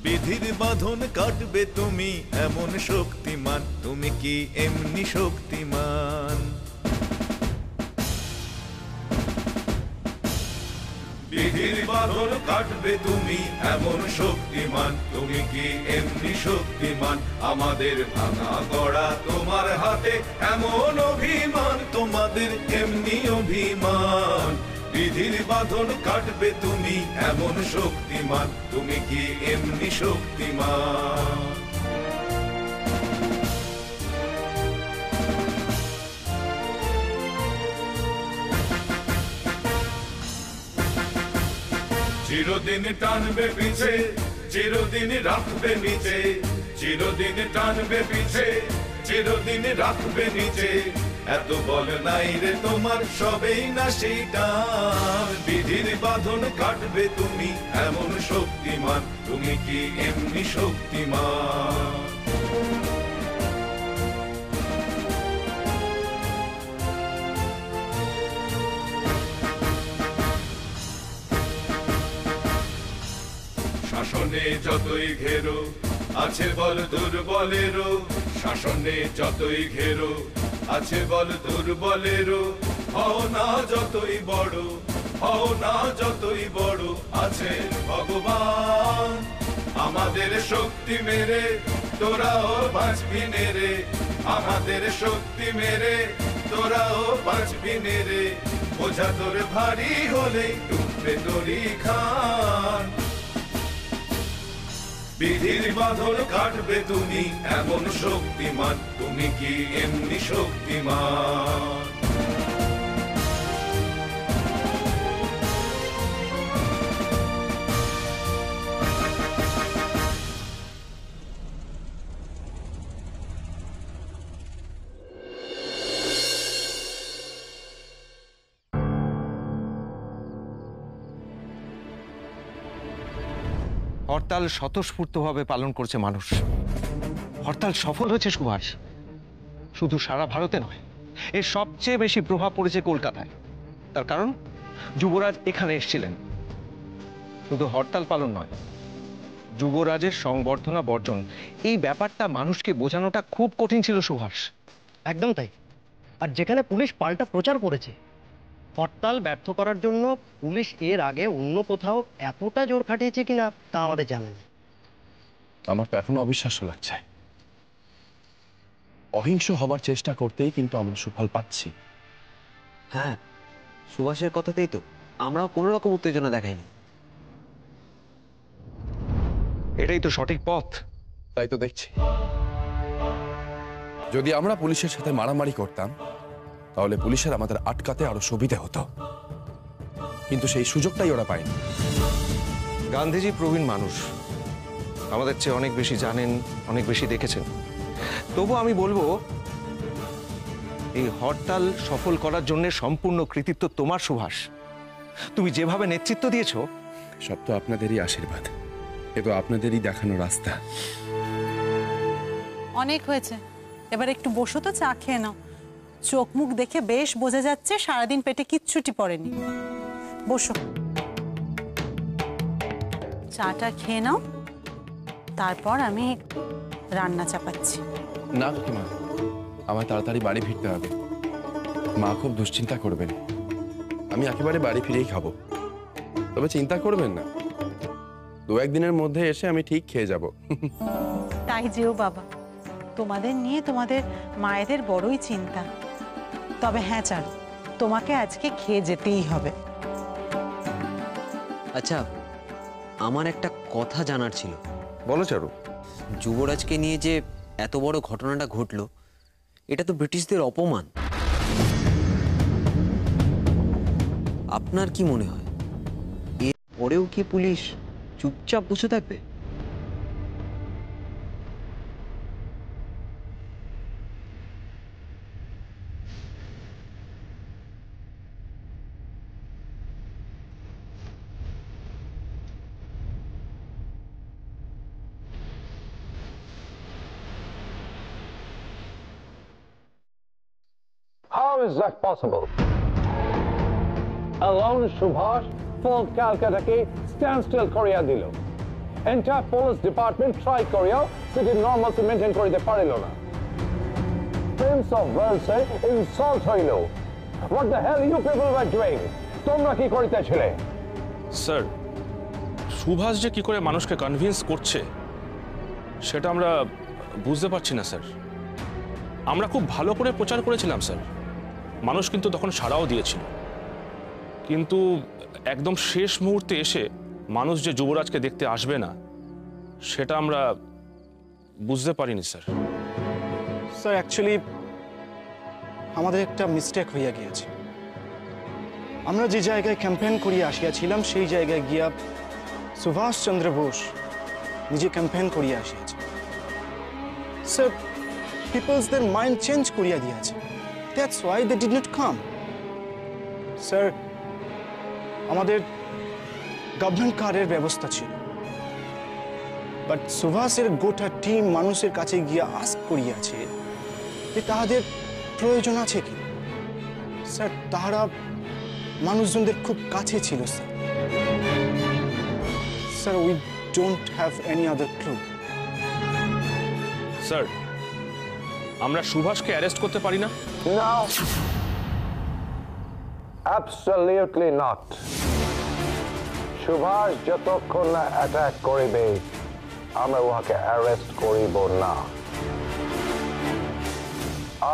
বিধির বাঁধন কাটবে তুমি এমন শক্তিমান, তুমি কি এমনি শক্তিমান? বিধির বাঁধন কাটবে তুমি এমন শক্তিমান, তুমি কি এমনি শক্তিমান? আমাদের ভাঙা গড়া তোমার হাতে এমন অভিমান, তোমাদের এমনি অভিমান। বিধির বাঁধন কাটবে তুমি এমন শক্তিমান, তুমি কি এমনি শক্তিমান? চিরদিন টানবে পিছে, চিরদিন রাখবে নিচে, চিরদিন টানবে পিছে, চিরদিন রাখবে নিচে। এত বল নাই রে তোমার, সবেই না সেটা। বিধির বাঁধন কাটবে তুমি এমন শক্তিমান, তুমি কি এমনি শক্তিমান? শাসনে যতই ঘেরো আছে বল দুর্বলেরও, শাসনে যতই ঘেরো আছে বল দুর্বলেরও। হও না যতই বড়, হও না যতই বড়, আছে ভগবান। আমাদের শক্তি মেরে তোরাও বাঁচবি নেরে, আমাদের শক্তি মেরে তোরাও বাঁচবি নেরে। বোঝা তোর ভারী হলে ডুববে তোরই খান। বিধির বাঁধন কাটবে তুমি এমন শক্তিমান, তুমি কি এমনি শক্তিমান? হরতাল স্বতঃস্ফূর্তভাবে পালন করছে মানুষ। হরতাল সফল হয়েছে সুভাষ, শুধু সারা ভারতে নয়, এর সবচেয়ে বেশি প্রভাব পড়েছে কলকাতায়। তার কারণ যুবরাজ এখানে এসেছিলেন। শুধু হরতাল পালন নয়, যুবরাজের সংবর্ধনা বর্জন, এই ব্যাপারটা মানুষকে বোঝানোটা খুব কঠিন ছিল সুভাষ। একদম তাই। আর যেখানে পুলিশ পাল্টা প্রচার করেছে, হরতাল ব্যর্থ করার জন্য পুলিশ এর আগে অন্য কোথাও এতটা জোর খাটিয়েছে কিনা তা আমাদের জানা নেই। আমার তো এখন অবিশ্বাস্য লাগছে। অহিংস হবার চেষ্টা করতেই কিন্তু আমরা সুফল পাচ্ছি। হ্যাঁ, সুভাষের কথাতেই তো আমরাও কোনো রকম উত্তেজনা দেখাইনি। এটাই তো সঠিক পথ। তাই তো দেখছি। যদি আমরা পুলিশের সাথে মারামারি করতাম, তাহলে পুলিশের আমাদের আটকাতে আরো সুবিধে হতো, কিন্তু সেই সুযোগটাই ওরা পায়নি। গান্ধীজি প্রবীণ মানুষ, আমাদের চেয়ে অনেক বেশি জানেন, অনেক বেশি দেখেছেন। তবু আমি বলবো, এই হরতাল সফল করার জন্য সম্পূর্ণ কৃতিত্ব তোমার সুভাষ। তুমি যেভাবে নেতৃত্ব দিয়েছো, সব তো আপনাদেরই আশীর্বাদ, এ তো আপনাদেরই দেখানো রাস্তা। অনেক হয়েছে, এবার একটু বসো তো, চা খেয়ে নাও। চোখ মুখ দেখে বেশ বোঝা যাচ্ছে সারাদিন পেটে কিচ্ছুটি পড়েনি। বসো, চাটা খেয়ে নাও, তারপর আমি রান্না চাপাচ্ছি। না কাকিমা, আমার তাড়াতাড়ি বাড়ি ফিরতে হবে। মা খুব দুশ্চিন্তা করবেন। আমি একেবারে বাড়ি ফিরেই খাবো। তবে চিন্তা করবেন না, 2-1 দিনের মধ্যে এসে আমি ঠিক খেয়ে যাব। তাই যেও বাবা, তোমাদের নিয়ে তোমাদের মায়েদের বড়ই চিন্তা। তবে হ্যাঁ চারু, তোমাকে আজকে খেয়ে যেতেই হবে। আচ্ছা, আমার একটা কথা জানার ছিল। বলো চারু। যুবরাজকে নিয়ে যে এত বড় ঘটনাটা ঘটলো, এটা তো ব্রিটিশদের অপমান। আপনার কি মনে হয়, এর পরেও কি পুলিশ চুপচাপ বসে থাকবে? How is that possible? Alone Subhash full Calcutta ke standstill Korea dilo. Entire police department try করিয়াও সিটি নর্মালসি মেনটেন করিতে পারিল না। প্রিন্স অফ ওয়েলসে ইনসাল্ট হইল। What the hell you people were doing? তোমরা কি করিতেছিলে? স্যার, সুভাষ যে কি করে মানুষকে কনভিন্স করছে সেটা আমরা বুঝতে পারছি না স্যার। আমরা খুব ভালো করে প্রচার করেছিলাম স্যার, মানুষ কিন্তু তখন সাড়াও দিয়েছিল, কিন্তু একদম শেষ মুহূর্তে এসে মানুষ যে যুবরাজকে দেখতে আসবে না সেটা আমরা বুঝতে পারিনি স্যার। স্যার অ্যাকচুয়ালি আমাদের একটা মিস্টেক হইয়া গিয়েছে। আমরা যে জায়গায় ক্যাম্পেইন করিয়া আসিয়াছিলাম সেই জায়গায় গিয়া সুভাষ চন্দ্র বোস নিজে ক্যাম্পেইন করিয়া আসিয়াছে। স্যার পিপলসদের মাইন্ড চেঞ্জ করিয়া দিয়েছে, that's why they did not come. Sir আমাদের গভর্নমেন্ট কারের ব্যবস্থা ছিল, বাট সুভাষের গোটা টিম মানুষের কাছে গিয়া আস্ক করিয়াছে যে তাহাদের প্রয়োজন আছে কি। স্যার তাহারা মানুষজনদের খুব কাছে ছিল sir. Sir we don't have any other clue. Sir, আমরা সুভাষকে অ্যারেস্ট করতে পারি না? No. Absolutely not. সুভাষ যতক্ষণ না অ্যাটাক করিবে আমরা উহাকে অ্যারেস্ট করিব না।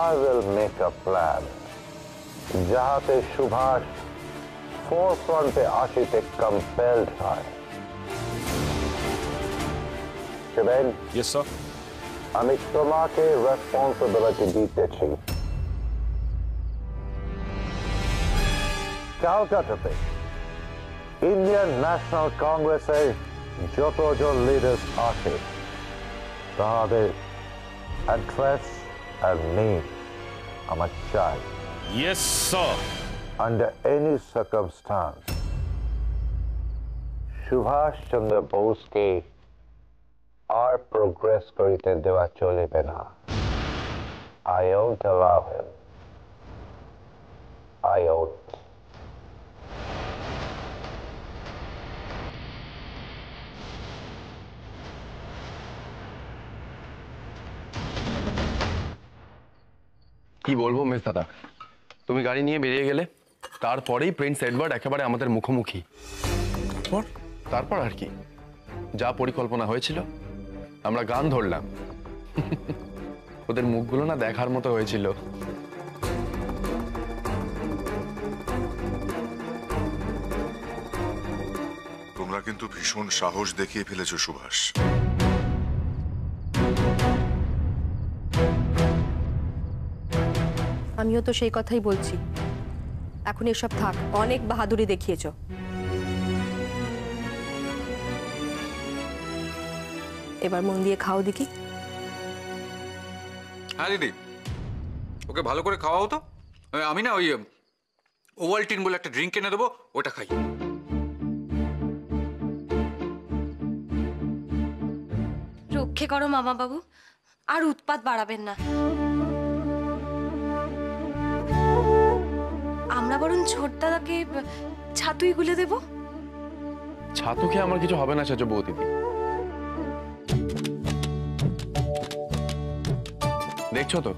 I will make a plan যাহাতে সুভাষ ফোরফ্রন্টে আসিতে কম্পেলড হয়। Shiben, yes sir. আমি তোমাকে রেসপন্সিবিলিটি দিতেছি। ক্যালকাটাতে ইন্ডিয়ান ন্যাশনাল কংগ্রেসের যতজন লিডার্স আছে তাদের অ্যাড্রেস আর নেম আমার চাই। Yes sir. Under any circumstance, Subhash Chandra বোসকে আর প্রোগ্রেস করিতে দেওয়া চলিবে না। I won't allow him. I won't. কি বলবো মেস দাদা, তুমি গাড়ি নিয়ে বেরিয়ে গেলে, তারপরেই প্রিন্স এডওয়ার্ড একেবারে আমাদের মুখোমুখি। তারপর আর কি, যা পরিকল্পনা হয়েছিল, আমরা গান ধরলাম। ওদের মুখগুলো না দেখার মতো হয়েছিল। তোমরা কিন্তু ভীষণ সাহস দেখিয়ে ফেলেছো সুভাষ। আমিও তো সেই কথাই বলছি, এখন এসব থাক, অনেক বাহাদুরি দেখিয়েছো। এবার মন দিয়ে খাও দেখি। হ্যাঁ দিদি, ওকে ভালো করে খাওয়াও তো। আমি না ওই ওভালটিন বলে একটা ড্রিঙ্ক এনে দেবো, ওটা খাই। রক্ষে করো মামা বাবু, আর উৎপাত বাড়াবেন না। আমরা বরং ছোট দাদাকে ছাতুই গুলে দেব। ছাতু খেয়ে আমার কিছু হবে না সেজ বউ দিদি। দেখছো তো,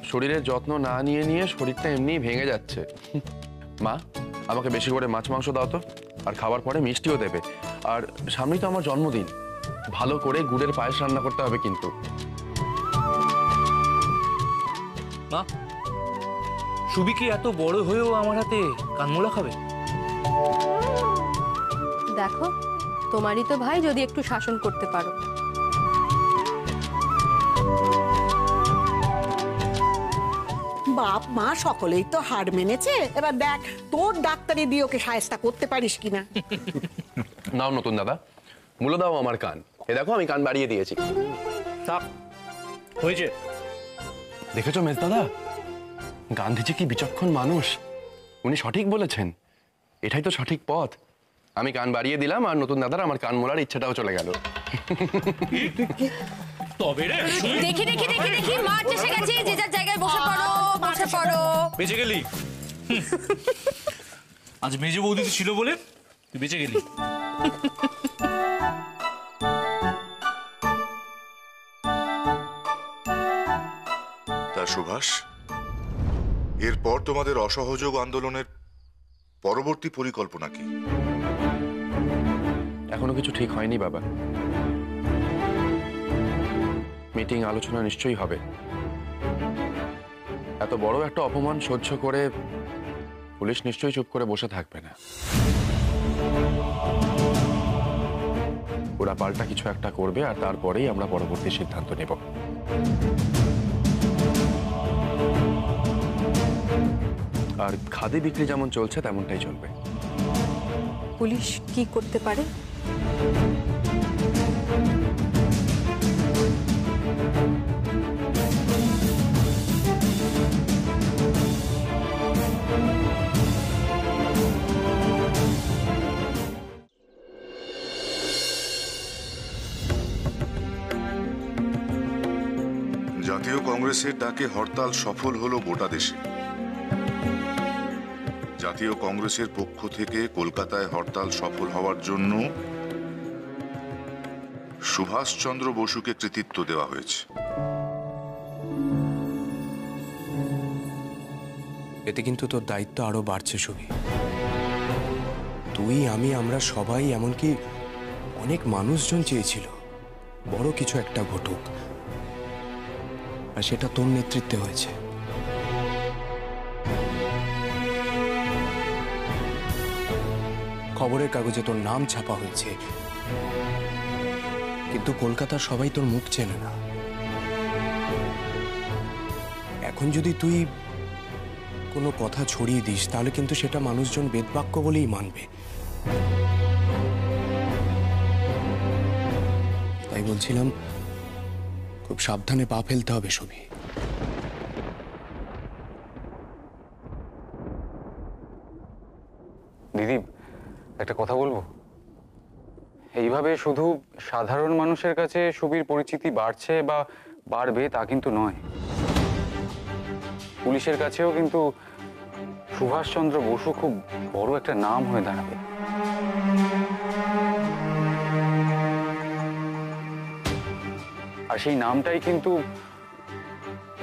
শরীরের যত্ন না নিয়ে নিয়ে শরীরটা এমনি ভেঙে যাচ্ছে। মা, আমাকে বেশি করে মাছ মাংস দাও তো, আর খাবার পরে মিষ্টিও দেবে। আর সামনেই তো আমার জন্মদিন, ভালো করে গুড়ের পায়েস রান্না করতে হবে কিন্তু। মা, সুবি কি এত বড় হয়েও আমার হাতে কানমোলা খাবে? দেখো, তোমারই তো ভাই, যদি একটু শাসন করতে পারো। বাপ মা সকলেই তো হার মেনেছে, এবার দেখ তোর ডাক্তারি দিয়ে ওকে সায়স্তা করতে পারিস কিনা। নাও নতুন দাদা, মূল্য দাও আমার কান। এ দেখো আমি কান বাড়িয়ে দিয়েছি। হয়েছে। দেখেছো মেজ দাদা, গান্ধীজি কি বিচক্ষণ মানুষ, উনি সঠিক বলেছেন, এটাই তো সঠিক পথ। আমি কান বাড়িয়ে দিলাম, আর নতুন দাদার আমার কান মোলার ইচ্ছাটাও চলে গেল। তবে রে, দেখি দেখি দেখি দেখি, মাঠ এসে গেছে, যে যার জায়গায় বসে পড়ো, বসে পড়ো। বেঁচে গেলি। আজ মেজে বৌদি ছিল বলে তুই বেঁচে গেলি। সুভাষ, এরপর তোমাদের অসহযোগ আন্দোলনের পরবর্তী পরিকল্পনা কি? এখনো কিছু ঠিক হয়নি বাবা। মিটিং আলোচনা নিশ্চয়ই হবে। এত বড় একটা অপমান সহ্য করে পুলিশ নিশ্চয়ই চুপ করে বসে থাকবে না। ওরা পাল্টা কিছু একটা করবে আর তারপরেই আমরা পরবর্তী সিদ্ধান্ত নেব। আর খাদি বিক্রি যেমন চলছে তেমনটাই চলবে। পুলিশ কি করতে পারে? জাতীয় কংগ্রেসের ডাকে হরতাল সফল হলো গোটা দেশে। জাতীয় কংগ্রেসের পক্ষ থেকে কলকাতায় হরতাল সফল হওয়ার জন্য সুভাষচন্দ্র বসুকে কৃতিত্ব দেওয়া হয়েছে। এতে কিন্তু তোর দায়িত্ব আরো বাড়ছে সুবি। তুই, আমি, আমরা সবাই, এমনকি অনেক মানুষজন চেয়েছিল বড় কিছু একটা ঘটুক, আর সেটা তোর নেতৃত্বে হয়েছে। খবরের কাগজে তোর নাম ছাপা হয়েছে, কিন্তু কলকাতার সবাই তোর মুখ চেনে না। এখন যদি তুই কোনো কথা ছড়িয়ে দিস তাহলে কিন্তু সেটা মানুষজন বেদবাক্য বলেই মানবে। তাই বলছিলাম, খুব সাবধানে পা ফেলতে হবে সুবি। দিদি, একটা কথা বলবো? এইভাবে শুধু সাধারণ মানুষের কাছে সুবীর পরিচিতি বাড়ছে বা বাড়বে তা কিন্তু নয়। পুলিশের কাছেও কিন্তু সুভাষচন্দ্র বসু খুব বড় একটা নাম হয়ে দাঁড়াবে। আর সেই নামটাই কিন্তু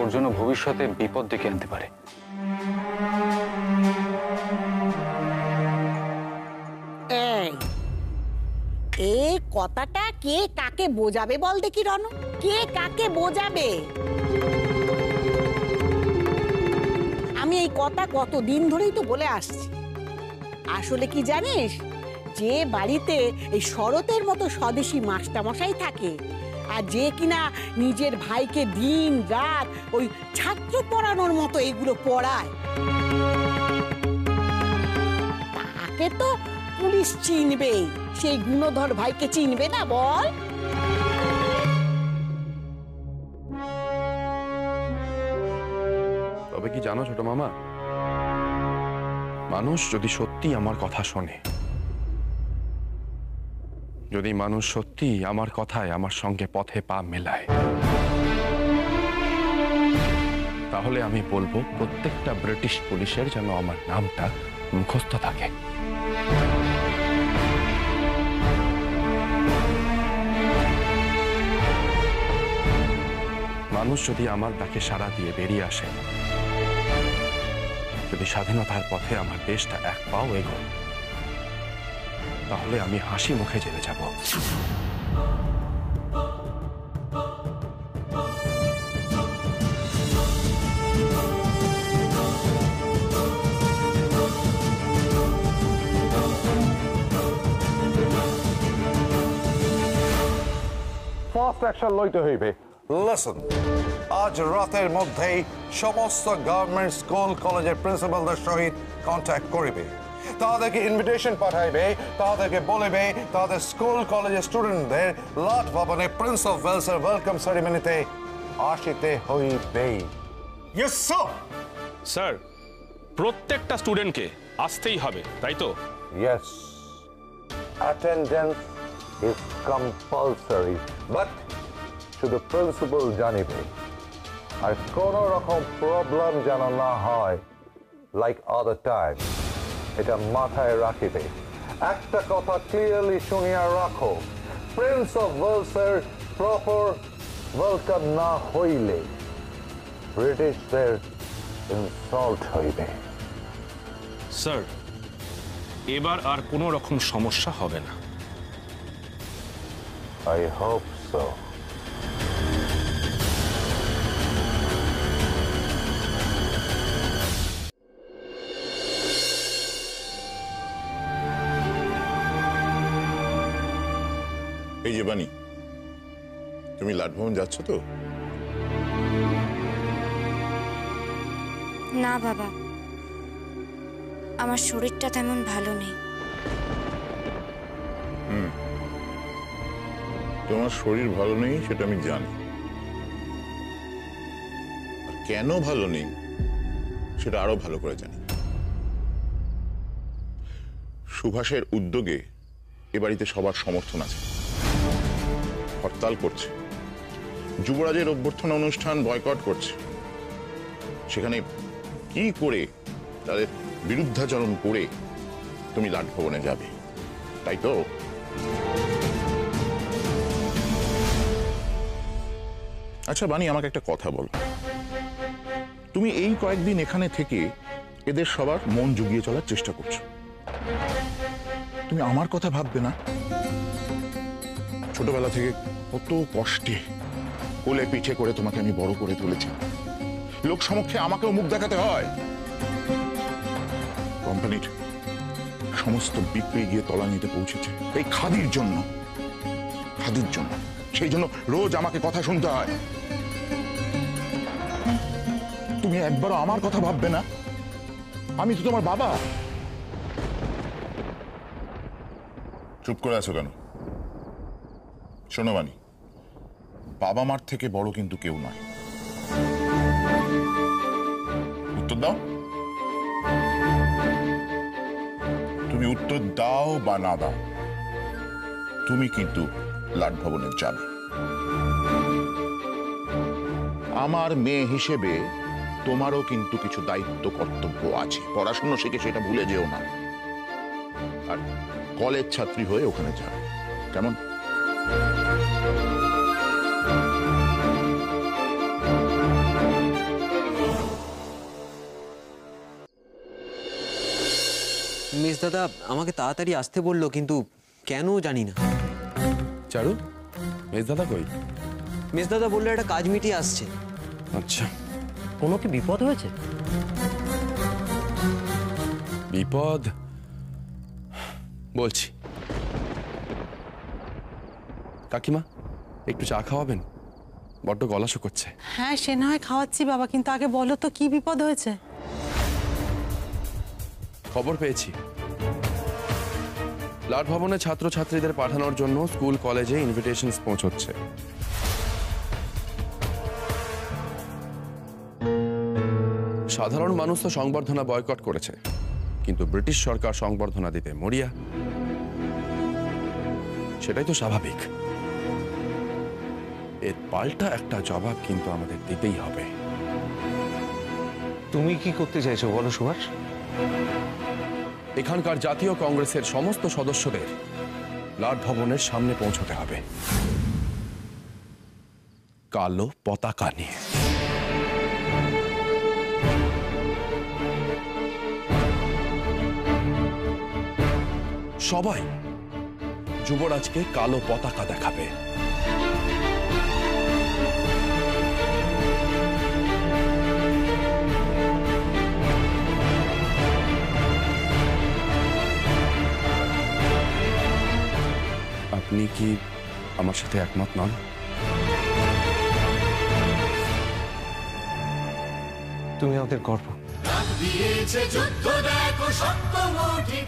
ওর জন্য ভবিষ্যতে বিপদ ডেকে আনতে পারে। এই কথাটা কে কাকে বোঝাবে বল দেখি রণ, কে কাকে বোঝাবে? আমি এই কথা কতদিন ধরেই তো বলে আসছি। আসলে কি জানিস, যে বাড়িতে এই শরতের মতো স্বদেশী মাস্টারমশাই থাকে আর যে কিনা নিজের ভাইকে দিন রাত ওই ছাত্র পড়ানোর মতো এগুলো পড়ায়, তাকে তো পুলিশ চিনবেই। সেই গুণধর ভাইকে চিনবে না বল? তবে কি জানো ছোট মামা, মানুষ যদি সত্যি আমার কথা শোনে, যদি মানুষ সত্যি আমার কথায় আমার সঙ্গে পথে পা মেলায়, তাহলে আমি বলবো প্রত্যেকটা ব্রিটিশ পুলিশের যেন আমার নামটা মুখস্থ থাকে। মানুষ যদি আমার ডাকে সাড়া দিয়ে বেরিয়ে আসে, যদি স্বাধীনতার পথে আমার দেশটা এক পাও এগোয়, তাহলে আমি হাসি মুখে জেলে যাব। ফাস্ট অ্যাকশন লইতে হইবে। লিসন, আজ রাতের মধ্যেই সমস্ত গভর্নমেন্ট স্কুল কলেজের প্রিন্সিপালদের সহিত কন্ট্যাক্ট করিবে, তাদেরকে ইনভিটেশন পাঠাইবে, তাদেরকে বলিবে তাদের স্কুল কলেজের স্টুডেন্টদের লাট ভবনে প্রিন্স অফ ওয়েলসের ওয়েলকাম সেরিমনিতে আসিতে হইবে। Yes sir. স্যার, প্রত্যেকটা স্টুডেন্টকে আসতেই হবে, তাই তো? Yes, attendance is compulsory, but শুধু প্রিন্সিপাল জানিবে। আর কোন রকম প্রবলেম যেন না হয় লাইক আদার টাইম, এটা মাথায় রাখিবে। একটা কথা ক্লিয়ারলি শুনিয়া রাখো, প্রিন্স অফ ওয়েলসের প্রপার ওয়েলকাম না হইলে ব্রিটিশদের ইনসাল্ট হইবে। স্যার, এবার আর কোনো রকম সমস্যা হবে না। I hope so. এই যে বানি, তুমি লাটভবন যাচ্ছ তো? না বাবা, আমার শরীরটা তেমন ভালো নেই। তোমার শরীর ভালো নেই সেটা আমি জানি, আর কেন ভালো নেই সেটা আরো ভালো করে জানি। সুভাষের উদ্যোগে এ বাড়িতে সবার সমর্থন আছে। হরতাল করছে, যুবরাজের অভ্যর্থনা অনুষ্ঠান বয়কট করছে। সেখানে কি করে তাদের বিরুদ্ধাচরণ করে তুমি লাটভবনে যাবে, তাই তো? আচ্ছা বানি, আমাকে একটা কথা বল। তুমি এই কয়েকদিন এখানে থেকে এদের সবার মন জুগিয়ে চলার চেষ্টা করছো, তুমি আমার কথা ভাববে না? ছোটবেলা থেকে কত কষ্টে কোলে পিঠে করে তোমাকে আমি বড় করে তুলেছি। লোক সমক্ষে আমাকেও মুখ দেখাতে হয়। কোম্পানির সমস্ত বিক্রি গিয়ে তলানিতে পৌঁছেছে এই খাদির জন্য, খাদির জন্য। সেই জন্য রোজ আমাকে কথা শুনতে হয়। তুমি একবারও আমার কথা ভাববে না? আমি তো তোমার বাবা। চুপ করে আছো কেন? শোনো বানি, বাবা মার থেকে বড় কিন্তু কেউ নয়। উত্তর দাও। তুমি উত্তর দাও বা না দাও, তুমি কিন্তু লাটভবনে যাবে। আমার মেয়ে হিসেবে তোমারও কিন্তু কিছু দায়িত্ব কর্তব্য আছে। পড়াশোনা শিখে সেটা ভুলে যেও না। আর কলেজ ছাত্রী হয়ে ওখানে যাবে, কেমন? মিস দাদা আমাকে তাড়াতাড়ি আসতে বললো, কিন্তু কেন জানি না। চারু, মেজ দাদা কই? মিস দাদা বললো একটা কাজ মিটিয়ে আসছে। আচ্ছা, কোনো কি বিপদ হয়েছে? বিপদ বলছি। কাকিমা, একটু চা খাওয়াবেন? বড্ড গলা শুকোচ্ছে। হ্যাঁ, সে না হয় খাওয়াচ্ছি বাবা, কিন্তু আগে বলো তো কি বিপদ হয়েছে? খবর পেয়েছি, লাটভবনে ছাত্রছাত্রীদের পাঠানোর জন্য স্কুল কলেজে ইনভিটেশনস পৌঁছচ্ছে। সাধারণ মানুষ তো সংবর্ধনা বয়কট করেছে, কিন্তু ব্রিটিশ সরকার সংবর্ধনা দিতে মরিয়া। সেটাই তো স্বাভাবিক। এর পাল্টা একটা জবাব কিন্তু আমাদের দিতেই হবে। তুমি কি করতে চাইছো বলো সুভাষ? এখানকার জাতীয় কংগ্রেসের সমস্ত সদস্যদের লাটভবনের সামনে পৌঁছতে হবে কালো পতাকা নিয়ে। সবাই যুবরাজকে কালো পতাকা দেখাবে। আপনি কি আমার সাথে একমত নন? তুমি আমাদের গর্ব।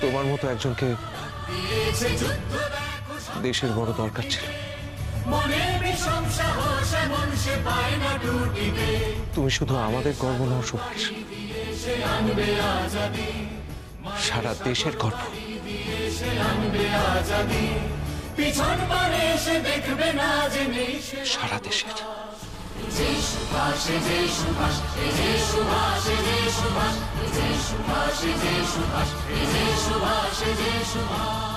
তোমার মতো একজনকে দেশের বড় দরকার ছিল। তুমি শুধু আমাদের গর্ব নও সুভাষ, সারা দেশের গর্ব। সারা দেশের। জয় সুভাষ, জয় সুভাষ, জয় সুভাষ, জয় সুভাষ, জয় সুভাষ, জয় সুভাষ, জয় সুভাষ, জয় সুভাষ।